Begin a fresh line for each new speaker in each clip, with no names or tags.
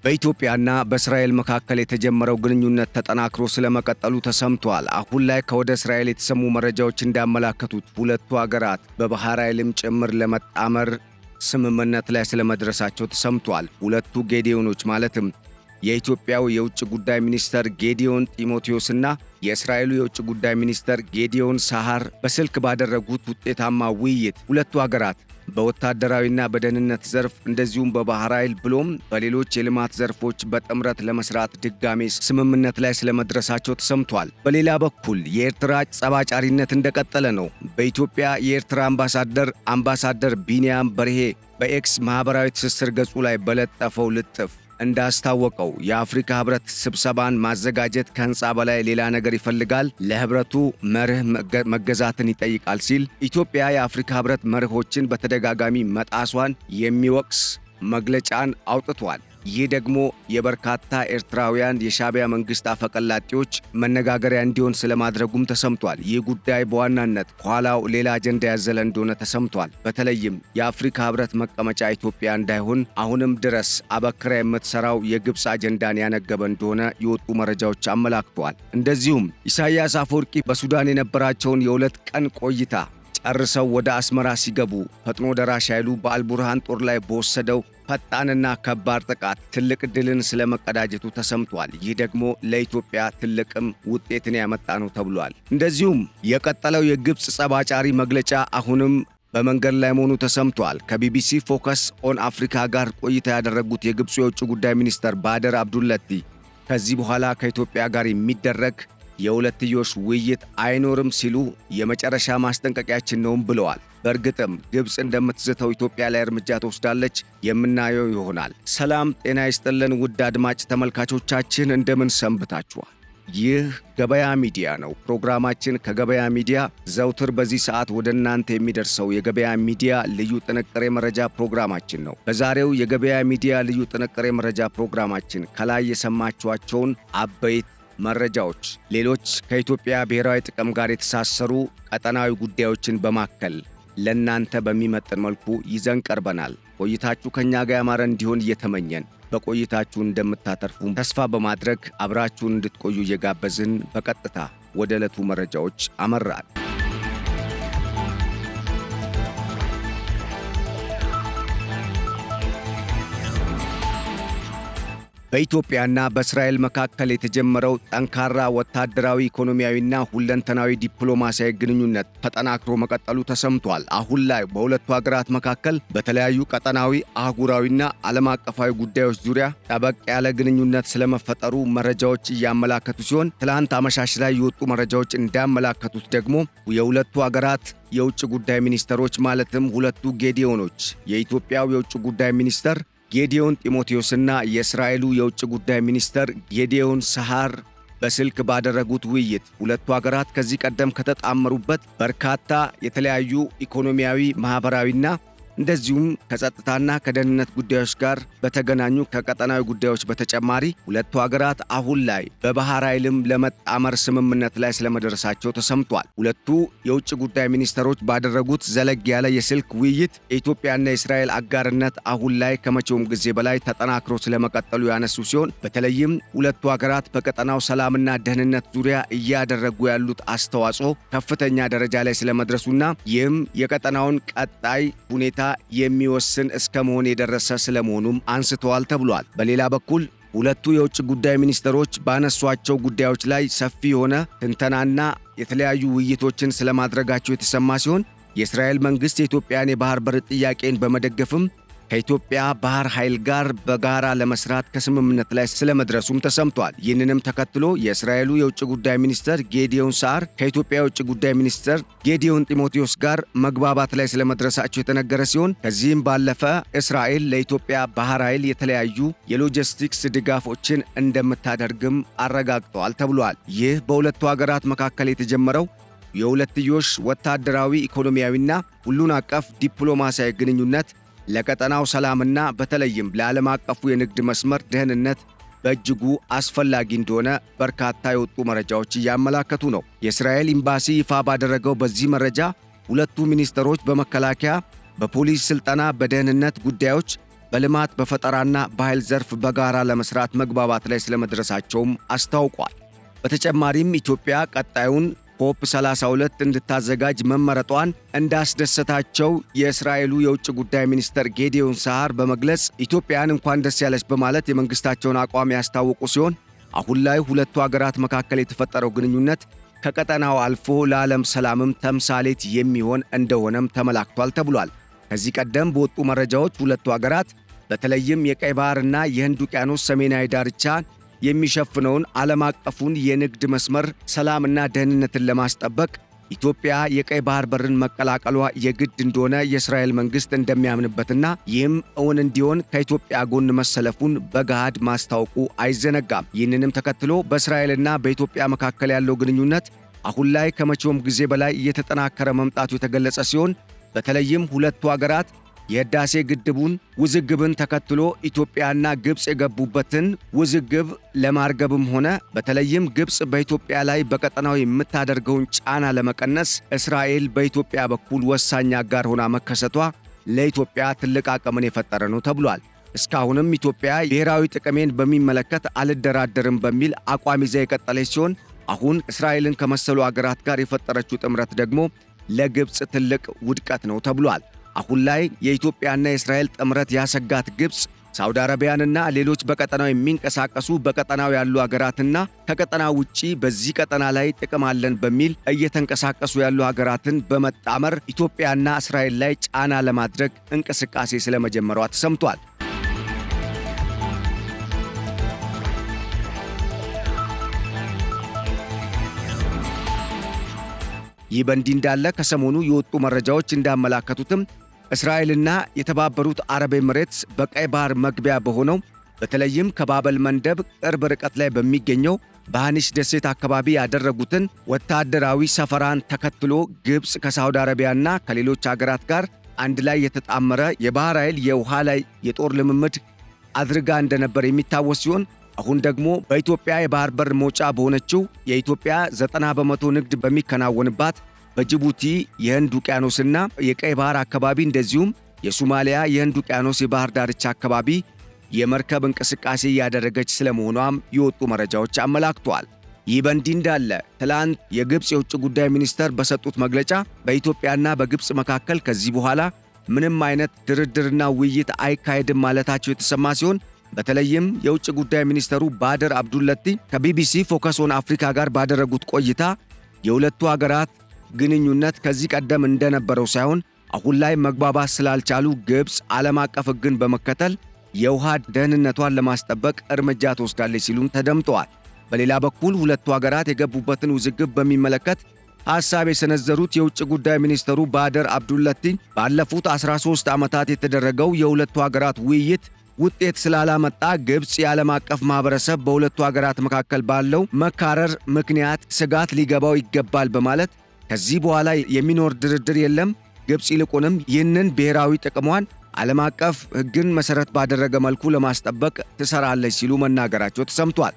በኢትዮጵያና በእስራኤል መካከል የተጀመረው ግንኙነት ተጠናክሮ ስለመቀጠሉ ተሰምቷል። አሁን ላይ ከወደ እስራኤል የተሰሙ መረጃዎች እንዳመላከቱት ሁለቱ ሀገራት በባህር ኃይልም ጭምር ለመጣመር ስምምነት ላይ ስለመድረሳቸው ተሰምቷል። ሁለቱ ጌዲዮኖች ማለትም የኢትዮጵያው የውጭ ጉዳይ ሚኒስተር ጌዲዮን ጢሞቴዎስና የእስራኤሉ የውጭ ጉዳይ ሚኒስተር ጌዲዮን ሳሃር በስልክ ባደረጉት ውጤታማ ውይይት ሁለቱ ሀገራት በወታደራዊና በደህንነት ዘርፍ እንደዚሁም በባህር ኃይል ብሎም በሌሎች የልማት ዘርፎች በጥምረት ለመስራት ድጋሜ ስምምነት ላይ ስለመድረሳቸው ተሰምቷል። በሌላ በኩል የኤርትራ ጸባጫሪነት እንደቀጠለ ነው። በኢትዮጵያ የኤርትራ አምባሳደር ቢንያም በርሄ በኤክስ ማህበራዊ ትስስር ገጹ ላይ በለጠፈው ልጥፍ እንዳስታወቀው የአፍሪካ ህብረት ስብሰባን ማዘጋጀት ከህንፃ በላይ ሌላ ነገር ይፈልጋል፣ ለህብረቱ መርህ መገዛትን ይጠይቃል ሲል ኢትዮጵያ የአፍሪካ ህብረት መርሆችን በተደጋጋሚ መጣሷን የሚወቅስ መግለጫን አውጥቷል። ይህ ደግሞ የበርካታ ኤርትራውያን የሻዕቢያ መንግስት አፈቀላጤዎች መነጋገሪያ እንዲሆን ስለማድረጉም ተሰምቷል። ይህ ጉዳይ በዋናነት ከኋላው ሌላ አጀንዳ ያዘለ እንደሆነ ተሰምቷል። በተለይም የአፍሪካ ህብረት መቀመጫ ኢትዮጵያ እንዳይሆን አሁንም ድረስ አበክራ የምትሰራው የግብፅ አጀንዳን ያነገበ እንደሆነ የወጡ መረጃዎች አመላክተዋል። እንደዚሁም ኢሳያስ አፈወርቂ በሱዳን የነበራቸውን የሁለት ቀን ቆይታ ጨርሰው ወደ አስመራ ሲገቡ ፈጥኖ ደራሽ ኃይሉ በአልቡርሃን ጦር ላይ በወሰደው ፈጣንና ከባድ ጥቃት ትልቅ ድልን ስለመቀዳጀቱ ተሰምቷል። ይህ ደግሞ ለኢትዮጵያ ትልቅም ውጤትን ያመጣ ነው ተብሏል። እንደዚሁም የቀጠለው የግብፅ ጸባጫሪ መግለጫ አሁንም በመንገድ ላይ መሆኑ ተሰምቷል። ከቢቢሲ ፎከስ ኦን አፍሪካ ጋር ቆይታ ያደረጉት የግብፁ የውጭ ጉዳይ ሚኒስተር ባደር አብዱለቲ ከዚህ በኋላ ከኢትዮጵያ ጋር የሚደረግ የሁለትዮሽ ውይይት አይኖርም ሲሉ የመጨረሻ ማስጠንቀቂያችን ነውም ብለዋል። በእርግጥም ግብፅ እንደምትዝተው ኢትዮጵያ ላይ እርምጃ ትወስዳለች፣ የምናየው ይሆናል። ሰላም ጤና ይስጥልን ውድ አድማጭ ተመልካቾቻችን እንደምን ሰንብታችኋል? ይህ ገበያ ሚዲያ ነው። ፕሮግራማችን ከገበያ ሚዲያ ዘውትር በዚህ ሰዓት ወደ እናንተ የሚደርሰው የገበያ ሚዲያ ልዩ ጥንቅር የመረጃ ፕሮግራማችን ነው። በዛሬው የገበያ ሚዲያ ልዩ ጥንቅር የመረጃ ፕሮግራማችን ከላይ የሰማችኋቸውን አበይት መረጃዎች፣ ሌሎች ከኢትዮጵያ ብሔራዊ ጥቅም ጋር የተሳሰሩ ቀጠናዊ ጉዳዮችን በማከል ለእናንተ በሚመጥን መልኩ ይዘን ቀርበናል። ቆይታችሁ ከኛ ጋር ያማረ እንዲሆን እየተመኘን በቆይታችሁ እንደምታተርፉ ተስፋ በማድረግ አብራችሁን እንድትቆዩ እየጋበዝን በቀጥታ ወደ ዕለቱ መረጃዎች አመራን። በኢትዮጵያና በእስራኤል መካከል የተጀመረው ጠንካራ ወታደራዊ፣ ኢኮኖሚያዊና ሁለንተናዊ ዲፕሎማሲያዊ ግንኙነት ተጠናክሮ መቀጠሉ ተሰምቷል። አሁን ላይ በሁለቱ ሀገራት መካከል በተለያዩ ቀጠናዊ፣ አህጉራዊና ዓለም አቀፋዊ ጉዳዮች ዙሪያ ጠበቅ ያለ ግንኙነት ስለመፈጠሩ መረጃዎች እያመላከቱ ሲሆን ትላንት አመሻሽ ላይ የወጡ መረጃዎች እንዳመላከቱት ደግሞ የሁለቱ ሀገራት የውጭ ጉዳይ ሚኒስተሮች ማለትም ሁለቱ ጌዲዮኖች የኢትዮጵያው የውጭ ጉዳይ ሚኒስተር ጌዲዮን ጢሞቴዎስና የእስራኤሉ የውጭ ጉዳይ ሚኒስተር ጌዲዮን ሳሃር በስልክ ባደረጉት ውይይት ሁለቱ ሀገራት ከዚህ ቀደም ከተጣመሩበት በርካታ የተለያዩ ኢኮኖሚያዊ፣ ማህበራዊና እንደዚሁም ከጸጥታና ከደህንነት ጉዳዮች ጋር በተገናኙ ከቀጠናዊ ጉዳዮች በተጨማሪ ሁለቱ ሀገራት አሁን ላይ በባህር ኃይልም ለመጣመር ስምምነት ላይ ስለመድረሳቸው ተሰምቷል። ሁለቱ የውጭ ጉዳይ ሚኒስተሮች ባደረጉት ዘለግ ያለ የስልክ ውይይት የኢትዮጵያና የእስራኤል አጋርነት አሁን ላይ ከመቼውም ጊዜ በላይ ተጠናክሮ ስለመቀጠሉ ያነሱ ሲሆን በተለይም ሁለቱ ሀገራት በቀጠናው ሰላምና ደህንነት ዙሪያ እያደረጉ ያሉት አስተዋጽኦ ከፍተኛ ደረጃ ላይ ስለመድረሱና ይህም የቀጠናውን ቀጣይ ሁኔታ የሚወስን እስከ መሆን የደረሰ ስለመሆኑም አንስተዋል ተብሏል። በሌላ በኩል ሁለቱ የውጭ ጉዳይ ሚኒስተሮች ባነሷቸው ጉዳዮች ላይ ሰፊ የሆነ ትንተናና የተለያዩ ውይይቶችን ስለማድረጋቸው የተሰማ ሲሆን የእስራኤል መንግስት የኢትዮጵያን የባህር በር ጥያቄን በመደገፍም ከኢትዮጵያ ባህር ኃይል ጋር በጋራ ለመስራት ከስምምነት ላይ ስለመድረሱም ተሰምቷል። ይህንንም ተከትሎ የእስራኤሉ የውጭ ጉዳይ ሚኒስተር ጌዲዮን ሳሃር ከኢትዮጵያ የውጭ ጉዳይ ሚኒስተር ጌዲዮን ጢሞቴዎስ ጋር መግባባት ላይ ስለመድረሳቸው የተነገረ ሲሆን ከዚህም ባለፈ እስራኤል ለኢትዮጵያ ባህር ኃይል የተለያዩ የሎጂስቲክስ ድጋፎችን እንደምታደርግም አረጋግጠዋል ተብሏል። ይህ በሁለቱ ሀገራት መካከል የተጀመረው የሁለትዮሽ ወታደራዊ፣ ኢኮኖሚያዊና ሁሉን አቀፍ ዲፕሎማሲያዊ ግንኙነት ለቀጠናው ሰላምና በተለይም ለዓለም አቀፉ የንግድ መስመር ደህንነት በእጅጉ አስፈላጊ እንደሆነ በርካታ የወጡ መረጃዎች እያመላከቱ ነው። የእስራኤል ኤምባሲ ይፋ ባደረገው በዚህ መረጃ ሁለቱ ሚኒስተሮች በመከላከያ፣ በፖሊስ ስልጠና፣ በደህንነት ጉዳዮች፣ በልማት በፈጠራና በኃይል ዘርፍ በጋራ ለመስራት መግባባት ላይ ስለመድረሳቸውም አስታውቋል። በተጨማሪም ኢትዮጵያ ቀጣዩን ኮፕ 32 እንድታዘጋጅ መመረጧን እንዳስደሰታቸው የእስራኤሉ የውጭ ጉዳይ ሚኒስትር ጌዲዮን ሳር በመግለጽ ኢትዮጵያን እንኳን ደስ ያለች በማለት የመንግስታቸውን አቋም ያስታወቁ ሲሆን አሁን ላይ ሁለቱ ሀገራት መካከል የተፈጠረው ግንኙነት ከቀጠናው አልፎ ለዓለም ሰላምም ተምሳሌት የሚሆን እንደሆነም ተመላክቷል ተብሏል። ከዚህ ቀደም በወጡ መረጃዎች ሁለቱ ሀገራት በተለይም የቀይ ባህርና የህንድ ውቅያኖስ ሰሜናዊ ዳርቻ የሚሸፍነውን ዓለም አቀፉን የንግድ መስመር ሰላምና ደህንነትን ለማስጠበቅ ኢትዮጵያ የቀይ ባህር በርን መቀላቀሏ የግድ እንደሆነ የእስራኤል መንግስት እንደሚያምንበትና ይህም እውን እንዲሆን ከኢትዮጵያ ጎን መሰለፉን በገሃድ ማስታወቁ አይዘነጋም። ይህንንም ተከትሎ በእስራኤልና በኢትዮጵያ መካከል ያለው ግንኙነት አሁን ላይ ከመቼውም ጊዜ በላይ እየተጠናከረ መምጣቱ የተገለጸ ሲሆን በተለይም ሁለቱ ሀገራት የህዳሴ ግድቡን ውዝግብን ተከትሎ ኢትዮጵያና ግብፅ የገቡበትን ውዝግብ ለማርገብም ሆነ በተለይም ግብፅ በኢትዮጵያ ላይ በቀጠናው የምታደርገውን ጫና ለመቀነስ እስራኤል በኢትዮጵያ በኩል ወሳኝ አጋር ሆና መከሰቷ ለኢትዮጵያ ትልቅ አቅምን የፈጠረ ነው ተብሏል። እስካሁንም ኢትዮጵያ ብሔራዊ ጥቅሜን በሚመለከት አልደራደርም በሚል አቋም ይዛ የቀጠለች ሲሆን አሁን እስራኤልን ከመሰሉ አገራት ጋር የፈጠረችው ጥምረት ደግሞ ለግብፅ ትልቅ ውድቀት ነው ተብሏል። አሁን ላይ የኢትዮጵያና የእስራኤል ጥምረት ያሰጋት ግብፅ ሳውዲ አረቢያንና ሌሎች በቀጠናው የሚንቀሳቀሱ በቀጠናው ያሉ አገራትና ከቀጠናው ውጪ በዚህ ቀጠና ላይ ጥቅም አለን በሚል እየተንቀሳቀሱ ያሉ አገራትን በመጣመር ኢትዮጵያና እስራኤል ላይ ጫና ለማድረግ እንቅስቃሴ ስለመጀመሯ ተሰምቷል። ይህ በእንዲህ እንዳለ ከሰሞኑ የወጡ መረጃዎች እንዳመላከቱትም እስራኤልና የተባበሩት አረብ ኤምሬትስ በቀይ ባህር መግቢያ በሆነው በተለይም ከባበል መንደብ ቅርብ ርቀት ላይ በሚገኘው በሃኒሽ ደሴት አካባቢ ያደረጉትን ወታደራዊ ሰፈራን ተከትሎ ግብፅ ከሳውዲ አረቢያና ከሌሎች አገራት ጋር አንድ ላይ የተጣመረ የባህር ኃይል የውሃ ላይ የጦር ልምምድ አድርጋ እንደነበር የሚታወስ ሲሆን አሁን ደግሞ በኢትዮጵያ የባህር በር መውጫ በሆነችው የኢትዮጵያ 90% ንግድ በሚከናወንባት በጅቡቲ የህንድ ውቅያኖስና የቀይ ባህር አካባቢ እንደዚሁም የሶማሊያ የህንድ ውቅያኖስ የባህር ዳርቻ አካባቢ የመርከብ እንቅስቃሴ እያደረገች ስለመሆኗም የወጡ መረጃዎች አመላክተዋል። ይህ በእንዲህ እንዳለ ትላንት የግብፅ የውጭ ጉዳይ ሚኒስተር በሰጡት መግለጫ በኢትዮጵያና በግብፅ መካከል ከዚህ በኋላ ምንም አይነት ድርድርና ውይይት አይካሄድም ማለታቸው የተሰማ ሲሆን በተለይም የውጭ ጉዳይ ሚኒስተሩ ባድር አብዱለቲ ከቢቢሲ ፎከስ ኦን አፍሪካ ጋር ባደረጉት ቆይታ የሁለቱ ሀገራት ግንኙነት ከዚህ ቀደም እንደነበረው ሳይሆን አሁን ላይ መግባባት ስላልቻሉ ግብፅ ዓለም አቀፍ ሕግን በመከተል የውሃ ደህንነቷን ለማስጠበቅ እርምጃ ትወስዳለች ሲሉም ተደምጠዋል። በሌላ በኩል ሁለቱ ሀገራት የገቡበትን ውዝግብ በሚመለከት ሐሳብ የሰነዘሩት የውጭ ጉዳይ ሚኒስተሩ ባድር አብዱለቲ ባለፉት 13 ዓመታት የተደረገው የሁለቱ ሀገራት ውይይት ውጤት ስላላመጣ ግብፅ የዓለም አቀፍ ማህበረሰብ በሁለቱ ሀገራት መካከል ባለው መካረር ምክንያት ስጋት ሊገባው ይገባል በማለት ከዚህ በኋላ የሚኖር ድርድር የለም፣ ግብፅ ይልቁንም ይህንን ብሔራዊ ጥቅሟን ዓለም አቀፍ ሕግን መሠረት ባደረገ መልኩ ለማስጠበቅ ትሰራለች ሲሉ መናገራቸው ተሰምቷል።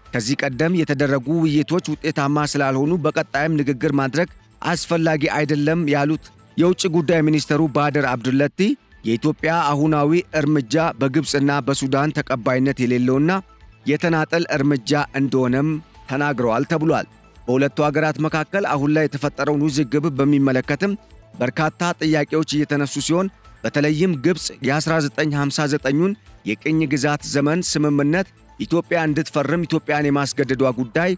ከዚህ ቀደም የተደረጉ ውይይቶች ውጤታማ ስላልሆኑ በቀጣይም ንግግር ማድረግ አስፈላጊ አይደለም ያሉት የውጭ ጉዳይ ሚኒስተሩ ባድር አብዱለቲ የኢትዮጵያ አሁናዊ እርምጃ በግብፅና በሱዳን ተቀባይነት የሌለውና የተናጠል እርምጃ እንደሆነም ተናግረዋል ተብሏል። በሁለቱ ሀገራት መካከል አሁን ላይ የተፈጠረውን ውዝግብ በሚመለከትም በርካታ ጥያቄዎች እየተነሱ ሲሆን በተለይም ግብፅ የ1959ን የቅኝ ግዛት ዘመን ስምምነት ኢትዮጵያ እንድትፈርም ኢትዮጵያን የማስገደዷ ጉዳይ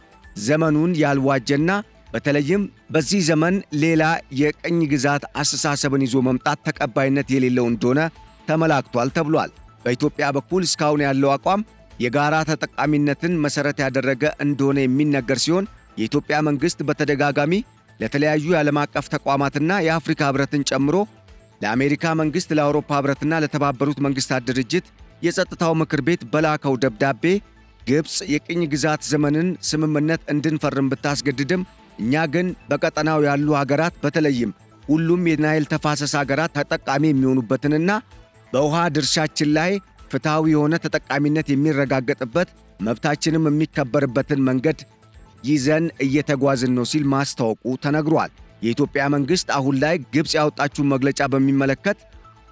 ዘመኑን ያልዋጀና በተለይም በዚህ ዘመን ሌላ የቅኝ ግዛት አስተሳሰብን ይዞ መምጣት ተቀባይነት የሌለው እንደሆነ ተመላክቷል ተብሏል። በኢትዮጵያ በኩል እስካሁን ያለው አቋም የጋራ ተጠቃሚነትን መሠረት ያደረገ እንደሆነ የሚነገር ሲሆን የኢትዮጵያ መንግሥት በተደጋጋሚ ለተለያዩ የዓለም አቀፍ ተቋማትና የአፍሪካ ሕብረትን ጨምሮ ለአሜሪካ መንግሥት፣ ለአውሮፓ ሕብረትና ለተባበሩት መንግሥታት ድርጅት የጸጥታው ምክር ቤት በላከው ደብዳቤ ግብፅ የቅኝ ግዛት ዘመንን ስምምነት እንድንፈርም ብታስገድድም እኛ ግን በቀጠናው ያሉ ሀገራት በተለይም ሁሉም የናይል ተፋሰስ ሀገራት ተጠቃሚ የሚሆኑበትንና በውሃ ድርሻችን ላይ ፍትሐዊ የሆነ ተጠቃሚነት የሚረጋገጥበት መብታችንም የሚከበርበትን መንገድ ይዘን እየተጓዝን ነው ሲል ማስታወቁ ተነግሯል። የኢትዮጵያ መንግሥት አሁን ላይ ግብፅ ያወጣችውን መግለጫ በሚመለከት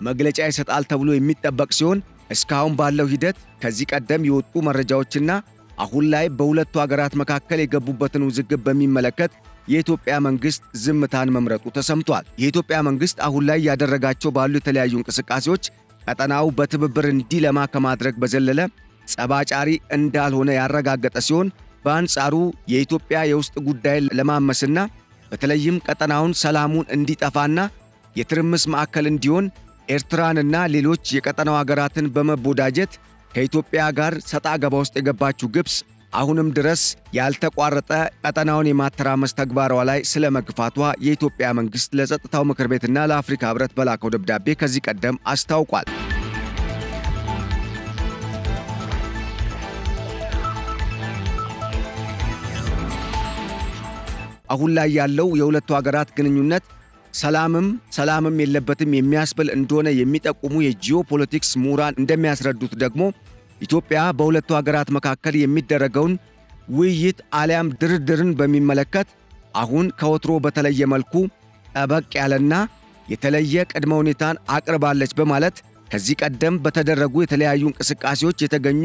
መግለጫ ይሰጣል ተብሎ የሚጠበቅ ሲሆን እስካሁን ባለው ሂደት ከዚህ ቀደም የወጡ መረጃዎችና አሁን ላይ በሁለቱ ሀገራት መካከል የገቡበትን ውዝግብ በሚመለከት የኢትዮጵያ መንግስት ዝምታን መምረጡ ተሰምቷል። የኢትዮጵያ መንግስት አሁን ላይ ያደረጋቸው ባሉ የተለያዩ እንቅስቃሴዎች ቀጠናው በትብብር እንዲለማ ከማድረግ በዘለለ ጸባጫሪ እንዳልሆነ ያረጋገጠ ሲሆን በአንጻሩ የኢትዮጵያ የውስጥ ጉዳይ ለማመስና በተለይም ቀጠናውን ሰላሙን እንዲጠፋና የትርምስ ማዕከል እንዲሆን ኤርትራንና ሌሎች የቀጠናው ሀገራትን በመቦዳጀት ከኢትዮጵያ ጋር ሰጣ ገባ ውስጥ የገባችው ግብፅ አሁንም ድረስ ያልተቋረጠ ቀጠናውን የማተራመስ ተግባሯ ላይ ስለመግፋቷ የኢትዮጵያ መንግስት ለጸጥታው ምክር ቤትና ለአፍሪካ ህብረት በላከው ደብዳቤ ከዚህ ቀደም አስታውቋል። አሁን ላይ ያለው የሁለቱ ሀገራት ግንኙነት ሰላምም የለበትም የሚያስብል እንደሆነ የሚጠቁሙ የጂኦፖለቲክስ ምሁራን እንደሚያስረዱት ደግሞ ኢትዮጵያ በሁለቱ ሀገራት መካከል የሚደረገውን ውይይት አሊያም ድርድርን በሚመለከት አሁን ከወትሮ በተለየ መልኩ ጠበቅ ያለና የተለየ ቅድመ ሁኔታን አቅርባለች በማለት ከዚህ ቀደም በተደረጉ የተለያዩ እንቅስቃሴዎች የተገኙ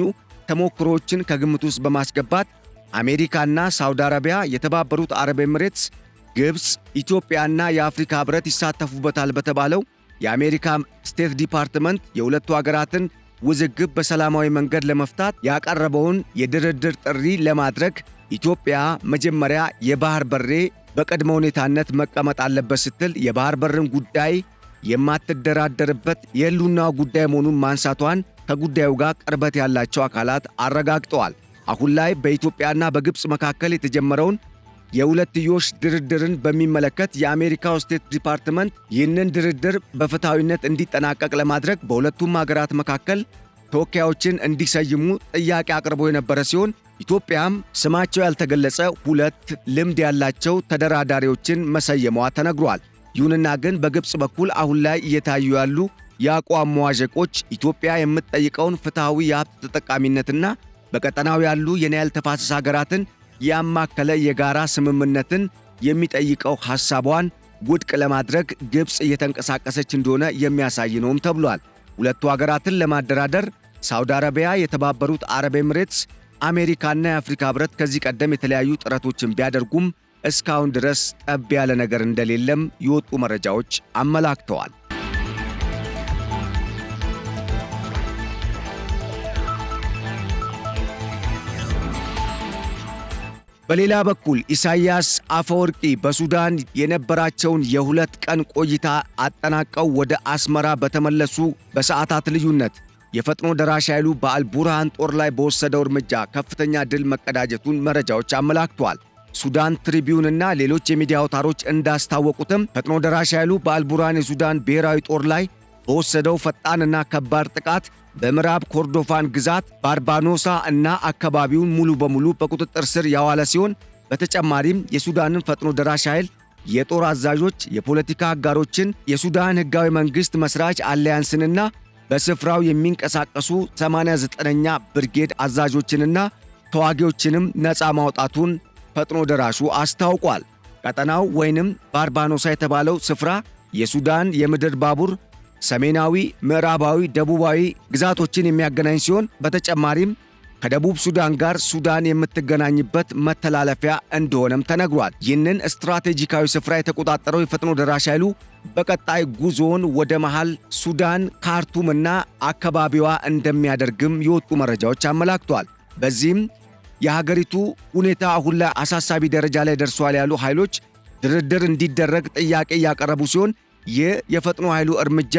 ተሞክሮዎችን ከግምት ውስጥ በማስገባት አሜሪካና ሳውዲ አረቢያ፣ የተባበሩት አረብ ኤሚሬትስ፣ ግብፅ፣ ኢትዮጵያና የአፍሪካ ህብረት ይሳተፉበታል በተባለው የአሜሪካ ስቴት ዲፓርትመንት የሁለቱ ሀገራትን ውዝግብ በሰላማዊ መንገድ ለመፍታት ያቀረበውን የድርድር ጥሪ ለማድረግ ኢትዮጵያ መጀመሪያ የባህር በሬ በቅድመ ሁኔታነት መቀመጥ አለበት ስትል የባህር በርን ጉዳይ የማትደራደርበት የህልውና ጉዳይ መሆኑን ማንሳቷን ከጉዳዩ ጋር ቅርበት ያላቸው አካላት አረጋግጠዋል። አሁን ላይ በኢትዮጵያና በግብፅ መካከል የተጀመረውን የሁለትዮሽ ድርድርን በሚመለከት የአሜሪካው ስቴት ዲፓርትመንት ይህንን ድርድር በፍትሐዊነት እንዲጠናቀቅ ለማድረግ በሁለቱም ሀገራት መካከል ተወካዮችን እንዲሰይሙ ጥያቄ አቅርቦ የነበረ ሲሆን ኢትዮጵያም ስማቸው ያልተገለጸ 2 ልምድ ያላቸው ተደራዳሪዎችን መሰየሟ ተነግሯል። ይሁንና ግን በግብፅ በኩል አሁን ላይ እየታዩ ያሉ የአቋም መዋዠቆች ኢትዮጵያ የምትጠይቀውን ፍትሐዊ የሀብት ተጠቃሚነትና በቀጠናው ያሉ የናይል ተፋሰስ ሀገራትን ያማከለ የጋራ ስምምነትን የሚጠይቀው ሐሳቧን ውድቅ ለማድረግ ግብፅ እየተንቀሳቀሰች እንደሆነ የሚያሳይ ነውም ተብሏል። ሁለቱ ሀገራትን ለማደራደር ሳውዲ አረቢያ፣ የተባበሩት አረብ ኤሚሬትስ፣ አሜሪካና የአፍሪካ ህብረት ከዚህ ቀደም የተለያዩ ጥረቶችን ቢያደርጉም እስካሁን ድረስ ጠብ ያለ ነገር እንደሌለም የወጡ መረጃዎች አመላክተዋል። በሌላ በኩል ኢሳያስ አፈወርቂ በሱዳን የነበራቸውን የ2 ቀን ቆይታ አጠናቀው ወደ አስመራ በተመለሱ በሰዓታት ልዩነት የፈጥኖ ደራሽ ኃይሉ በአልቡርሃን ጦር ላይ በወሰደው እርምጃ ከፍተኛ ድል መቀዳጀቱን መረጃዎች አመላክተዋል። ሱዳን ትሪቢዩንና ሌሎች የሚዲያ አውታሮች እንዳስታወቁትም ፈጥኖ ደራሽ ኃይሉ በአልቡርሃን የሱዳን ብሔራዊ ጦር ላይ በወሰደው ፈጣንና ከባድ ጥቃት በምዕራብ ኮርዶፋን ግዛት ባርባኖሳ እና አካባቢውን ሙሉ በሙሉ በቁጥጥር ስር ያዋለ ሲሆን በተጨማሪም የሱዳንን ፈጥኖ ደራሽ ኃይል የጦር አዛዦች፣ የፖለቲካ አጋሮችን፣ የሱዳን ህጋዊ መንግስት መስራች አሊያንስንና በስፍራው የሚንቀሳቀሱ 89ኛ ብርጌድ አዛዦችንና ተዋጊዎችንም ነፃ ማውጣቱን ፈጥኖ ደራሹ አስታውቋል። ቀጠናው ወይንም ባርባኖሳ የተባለው ስፍራ የሱዳን የምድር ባቡር ሰሜናዊ፣ ምዕራባዊ፣ ደቡባዊ ግዛቶችን የሚያገናኝ ሲሆን በተጨማሪም ከደቡብ ሱዳን ጋር ሱዳን የምትገናኝበት መተላለፊያ እንደሆነም ተነግሯል። ይህንን ስትራቴጂካዊ ስፍራ የተቆጣጠረው የፈጥኖ ደራሽ ኃይሉ በቀጣይ ጉዞውን ወደ መሃል ሱዳን ካርቱምና አካባቢዋ እንደሚያደርግም የወጡ መረጃዎች አመላክተዋል። በዚህም የሀገሪቱ ሁኔታ አሁን ላይ አሳሳቢ ደረጃ ላይ ደርሷል ያሉ ኃይሎች ድርድር እንዲደረግ ጥያቄ እያቀረቡ ሲሆን ይህ የፈጥኖ ኃይሉ እርምጃ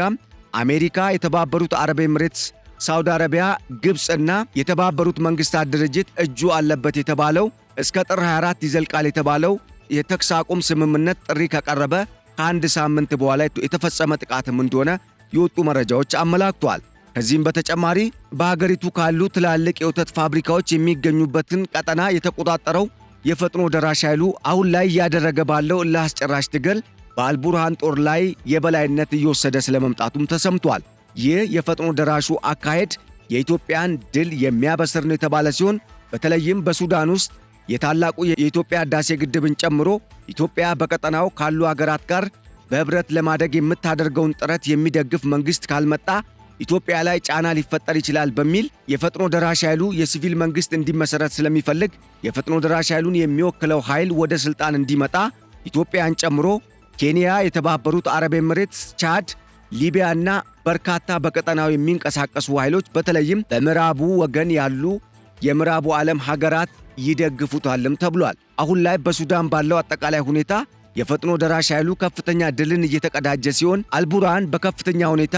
አሜሪካ፣ የተባበሩት አረብ ኤሚሬትስ፣ ሳውዲ አረቢያ፣ ግብፅና የተባበሩት መንግስታት ድርጅት እጁ አለበት የተባለው እስከ ጥር 24 ይዘልቃል የተባለው የተኩስ አቁም ስምምነት ጥሪ ከቀረበ ከአንድ ሳምንት በኋላ የተፈጸመ ጥቃትም እንደሆነ የወጡ መረጃዎች አመላክተዋል። ከዚህም በተጨማሪ በሀገሪቱ ካሉ ትላልቅ የወተት ፋብሪካዎች የሚገኙበትን ቀጠና የተቆጣጠረው የፈጥኖ ደራሽ ኃይሉ አሁን ላይ እያደረገ ባለው እልህ አስጨራሽ ትግል በአልቡርሃን ጦር ላይ የበላይነት እየወሰደ ስለመምጣቱም ተሰምቷል። ይህ የፈጥኖ ደራሹ አካሄድ የኢትዮጵያን ድል የሚያበስር ነው የተባለ ሲሆን በተለይም በሱዳን ውስጥ የታላቁ የኢትዮጵያ ህዳሴ ግድብን ጨምሮ ኢትዮጵያ በቀጠናው ካሉ ሀገራት ጋር በህብረት ለማደግ የምታደርገውን ጥረት የሚደግፍ መንግስት ካልመጣ ኢትዮጵያ ላይ ጫና ሊፈጠር ይችላል በሚል የፈጥኖ ደራሽ ኃይሉ የሲቪል መንግስት እንዲመሰረት ስለሚፈልግ የፈጥኖ ደራሽ ኃይሉን የሚወክለው ኃይል ወደ ስልጣን እንዲመጣ ኢትዮጵያን ጨምሮ ኬንያ፣ የተባበሩት አረብ ኤምሬትስ፣ ቻድ፣ ሊቢያና በርካታ በቀጠናው የሚንቀሳቀሱ ኃይሎች በተለይም በምዕራቡ ወገን ያሉ የምዕራቡ ዓለም ሀገራት ይደግፉታልም ተብሏል። አሁን ላይ በሱዳን ባለው አጠቃላይ ሁኔታ የፈጥኖ ደራሽ ኃይሉ ከፍተኛ ድልን እየተቀዳጀ ሲሆን አልቡርሃን በከፍተኛ ሁኔታ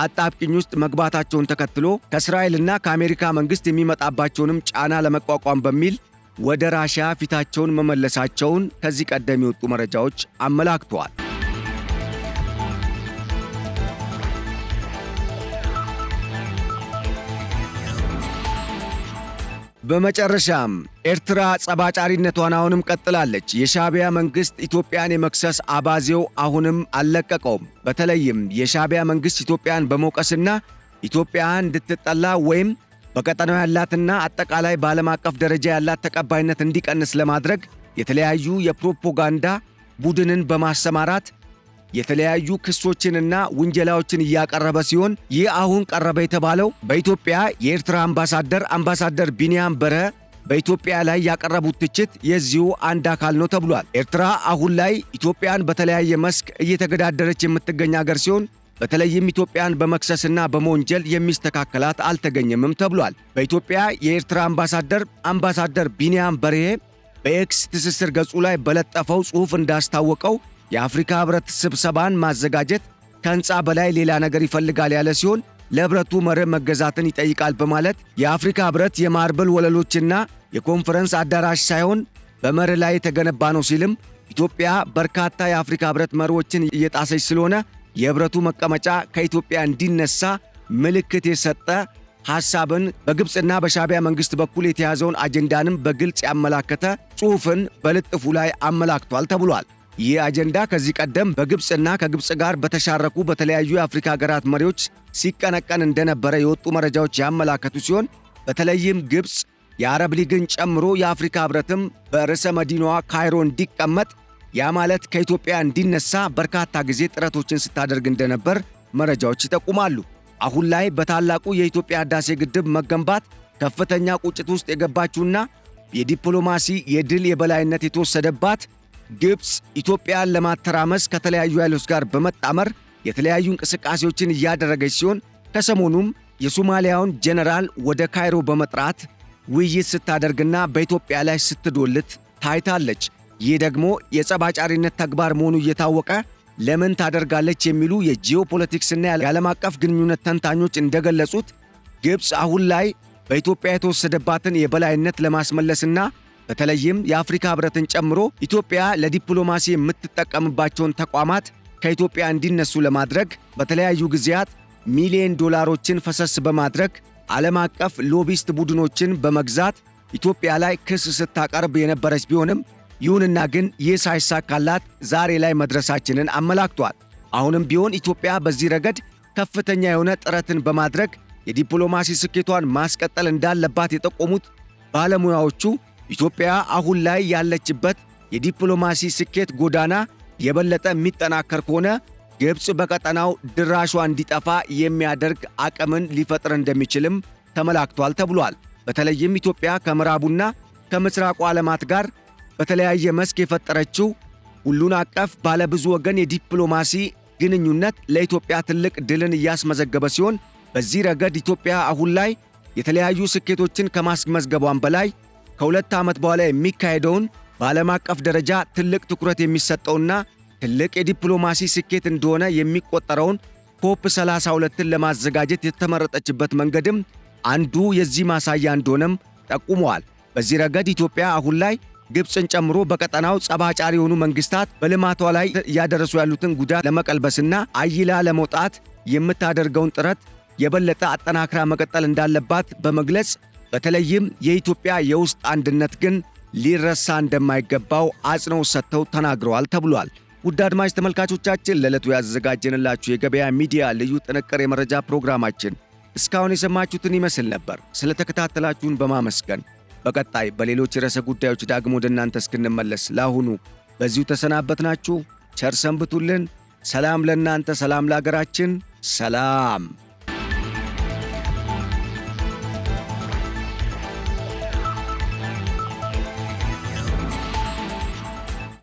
አጣብቂኝ ውስጥ መግባታቸውን ተከትሎ ከእስራኤልና ከአሜሪካ መንግስት የሚመጣባቸውንም ጫና ለመቋቋም በሚል ወደ ራሽያ ፊታቸውን መመለሳቸውን ከዚህ ቀደም የወጡ መረጃዎች አመላክተዋል። በመጨረሻም ኤርትራ ጸባጫሪነቷን አሁንም ቀጥላለች። የሻዕቢያ መንግስት ኢትዮጵያን የመክሰስ አባዜው አሁንም አልለቀቀውም። በተለይም የሻዕቢያ መንግስት ኢትዮጵያን በመውቀስና ኢትዮጵያ እንድትጠላ ወይም በቀጠናው ያላትና አጠቃላይ በዓለም አቀፍ ደረጃ ያላት ተቀባይነት እንዲቀንስ ለማድረግ የተለያዩ የፕሮፓጋንዳ ቡድንን በማሰማራት የተለያዩ ክሶችንና ውንጀላዎችን እያቀረበ ሲሆን ይህ አሁን ቀረበ የተባለው በኢትዮጵያ የኤርትራ አምባሳደር ቢንያም በርሀ በኢትዮጵያ ላይ ያቀረቡት ትችት የዚሁ አንድ አካል ነው ተብሏል። ኤርትራ አሁን ላይ ኢትዮጵያን በተለያየ መስክ እየተገዳደረች የምትገኝ ሀገር ሲሆን በተለይም ኢትዮጵያን በመክሰስና በመወንጀል የሚስተካከላት አልተገኘምም ተብሏል። በኢትዮጵያ የኤርትራ አምባሳደር ቢንያም በርሀ በኤክስ ትስስር ገጹ ላይ በለጠፈው ጽሑፍ እንዳስታወቀው የአፍሪካ ህብረት ስብሰባን ማዘጋጀት ከህንፃ በላይ ሌላ ነገር ይፈልጋል ያለ ሲሆን ለህብረቱ መርህ መገዛትን ይጠይቃል በማለት የአፍሪካ ህብረት የማርብል ወለሎችና የኮንፈረንስ አዳራሽ ሳይሆን በመርህ ላይ የተገነባ ነው ሲልም ኢትዮጵያ በርካታ የአፍሪካ ህብረት መርሆችን እየጣሰች ስለሆነ የህብረቱ መቀመጫ ከኢትዮጵያ እንዲነሳ ምልክት የሰጠ ሐሳብን በግብፅና በሻዕቢያ መንግስት በኩል የተያዘውን አጀንዳንም በግልጽ ያመላከተ ጽሑፍን በልጥፉ ላይ አመላክቷል ተብሏል። ይህ አጀንዳ ከዚህ ቀደም በግብፅና ከግብፅ ጋር በተሻረኩ በተለያዩ የአፍሪካ ሀገራት መሪዎች ሲቀነቀን እንደነበረ የወጡ መረጃዎች ያመላከቱ ሲሆን በተለይም ግብፅ የአረብ ሊግን ጨምሮ የአፍሪካ ህብረትም በርዕሰ መዲናዋ ካይሮ እንዲቀመጥ ያ ማለት ከኢትዮጵያ እንዲነሳ በርካታ ጊዜ ጥረቶችን ስታደርግ እንደነበር መረጃዎች ይጠቁማሉ። አሁን ላይ በታላቁ የኢትዮጵያ ህዳሴ ግድብ መገንባት ከፍተኛ ቁጭት ውስጥ የገባችውና የዲፕሎማሲ የድል የበላይነት የተወሰደባት ግብፅ ኢትዮጵያን ለማተራመስ ከተለያዩ ኃይሎች ጋር በመጣመር የተለያዩ እንቅስቃሴዎችን እያደረገች ሲሆን ከሰሞኑም የሶማሊያውን ጄኔራል ወደ ካይሮ በመጥራት ውይይት ስታደርግና በኢትዮጵያ ላይ ስትዶልት ታይታለች። ይህ ደግሞ የጸባጫሪነት ተግባር መሆኑ እየታወቀ ለምን ታደርጋለች የሚሉ የጂኦፖለቲክስና የዓለም አቀፍ ግንኙነት ተንታኞች እንደገለጹት ግብፅ አሁን ላይ በኢትዮጵያ የተወሰደባትን የበላይነት ለማስመለስና በተለይም የአፍሪካ ህብረትን ጨምሮ ኢትዮጵያ ለዲፕሎማሲ የምትጠቀምባቸውን ተቋማት ከኢትዮጵያ እንዲነሱ ለማድረግ በተለያዩ ጊዜያት ሚሊዮን ዶላሮችን ፈሰስ በማድረግ ዓለም አቀፍ ሎቢስት ቡድኖችን በመግዛት ኢትዮጵያ ላይ ክስ ስታቀርብ የነበረች ቢሆንም ይሁንና ግን ይህ ሳይሳካላት ዛሬ ላይ መድረሳችንን አመላክቷል። አሁንም ቢሆን ኢትዮጵያ በዚህ ረገድ ከፍተኛ የሆነ ጥረትን በማድረግ የዲፕሎማሲ ስኬቷን ማስቀጠል እንዳለባት የጠቆሙት ባለሙያዎቹ ኢትዮጵያ አሁን ላይ ያለችበት የዲፕሎማሲ ስኬት ጎዳና የበለጠ የሚጠናከር ከሆነ ግብፅ በቀጠናው ድራሿ እንዲጠፋ የሚያደርግ አቅምን ሊፈጥር እንደሚችልም ተመላክቷል ተብሏል። በተለይም ኢትዮጵያ ከምዕራቡና ከምስራቁ ዓለማት ጋር በተለያየ መስክ የፈጠረችው ሁሉን አቀፍ ባለብዙ ወገን የዲፕሎማሲ ግንኙነት ለኢትዮጵያ ትልቅ ድልን እያስመዘገበ ሲሆን በዚህ ረገድ ኢትዮጵያ አሁን ላይ የተለያዩ ስኬቶችን ከማስመዝገቧን በላይ ከሁለት ዓመት በኋላ የሚካሄደውን በዓለም አቀፍ ደረጃ ትልቅ ትኩረት የሚሰጠውና ትልቅ የዲፕሎማሲ ስኬት እንደሆነ የሚቆጠረውን ኮፕ 32ን ለማዘጋጀት የተመረጠችበት መንገድም አንዱ የዚህ ማሳያ እንደሆነም ጠቁመዋል። በዚህ ረገድ ኢትዮጵያ አሁን ላይ ግብፅን ጨምሮ በቀጠናው ጸባጫሪ የሆኑ መንግስታት በልማቷ ላይ እያደረሱ ያሉትን ጉዳት ለመቀልበስና አይላ ለመውጣት የምታደርገውን ጥረት የበለጠ አጠናክራ መቀጠል እንዳለባት በመግለጽ በተለይም የኢትዮጵያ የውስጥ አንድነት ግን ሊረሳ እንደማይገባው አጽንኦት ሰጥተው ተናግረዋል ተብሏል። ውድ አድማጭ ተመልካቾቻችን ለዕለቱ ያዘጋጀንላችሁ የገበያ ሚዲያ ልዩ ጥንቅር የመረጃ ፕሮግራማችን እስካሁን የሰማችሁትን ይመስል ነበር። ስለተከታተላችሁን በማመስገን በቀጣይ በሌሎች ርዕሰ ጉዳዮች ዳግሞ ወደ እናንተ እስክንመለስ ለአሁኑ በዚሁ ተሰናበትናችሁ። ቸር ሰንብቱልን። ሰላም ለእናንተ፣ ሰላም ለአገራችን፣ ሰላም